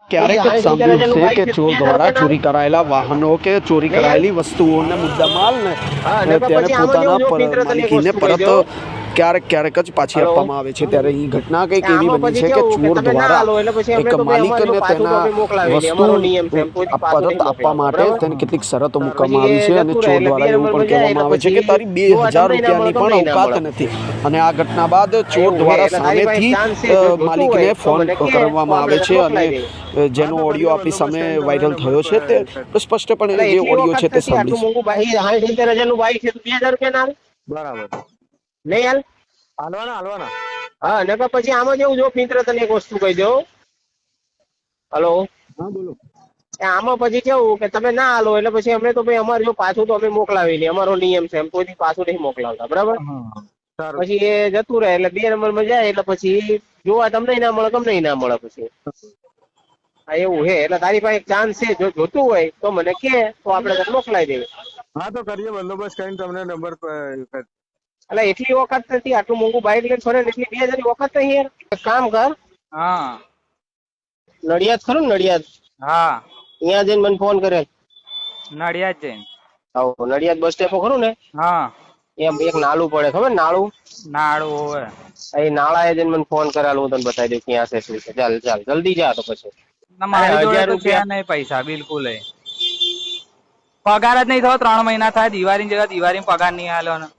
ક્યારેક જ સાંભળ્યું છે કે ચોર દ્વારા ચોરી કરાયેલા વાહનો કે ચોરી કરાયેલી વસ્તુઓને મુદ્દામાલને ત્યારે પોતાના માલિકીને પરત ક્યારેક જ પાછી આપવામાં આવે છે। ત્યારે અહીં ઘટના કંઈક એવી બની છે કે ચોર દ્વારા એક માલિકને તેના વસ્તુ પરત આપવા માટે તેને કેટલીક શરતો મૂકવામાં આવી છે અને ચોર દ્વારા એવું પણ કહેવામાં આવે છે કે તારી 2000 રૂપિયાની પણ અવકાત નથી। અને આ ઘટના બાદ ચોર દ્વારા સામેથી માલિકને ફોન કરવામાં આવે છે અને જેનો ઓડિયો આપણી સામે વાયરલ થયો છે તે સ્પષ્ટપણે જે ઓડિયો છે તે સાંભળીશું। બરાબર નહીં હાલ હાલવાના હા નકર પછી આમાં જેવું જો મિત્ર તને એક વસ્તુ કહી દઉં હલો હા બોલો આમાં પછી કેવું કે તમે ના હાલો એટલે પછી અમે તો ભાઈ અમારે જો પાછું તો અમે મોકલાવી નહીં અમારો નિયમ છે એમ કોઈ પાછું નહીં મોકલાવતા બરાબર પછી એ જતું રહે એટલે 2 નંબરમાં જાય એટલે પછી જોવા તમને ના મળે તમને ના મળે પછી હા એવું છે એટલે તારી પાસે એક ચાન્સ છે જો જોતું હોય તો મને કે તો આપણે તને મોકલાવી દેવી। હા તો કરીએ બંદોબસ્ત કરીને તમને નંબર એટલે એટલી વખત નથી આટલું મોંઘું બાઇક લઈને ફરે એટલી 2000 ની વખત નહીં યાર એક કામ કર હા નડિયાદ ખરું ને નડિયાદ હા અહીંયા જઈને મને ફોન કરે નડિયાદ જઈને નડિયાદ બસ સ્ટેપ ખરું ને હા એમ એક નાળું પડે ખબર નાળું નાડું હોય એ નાળાએ જઈને મને ફોન કરાલો હું તને બતાવી દઉં ક્યાં છે શું છે ચાલ જલ્દી જા તો પછી મારી જોડે 1000 તો રૂપિયા નહીં પૈસા બિલકુલ પગાર જ નહીં થયો 3 મહિના થાય દિવાળી જગ્યા દિવાળી પગાર નહીં આલ્યો ને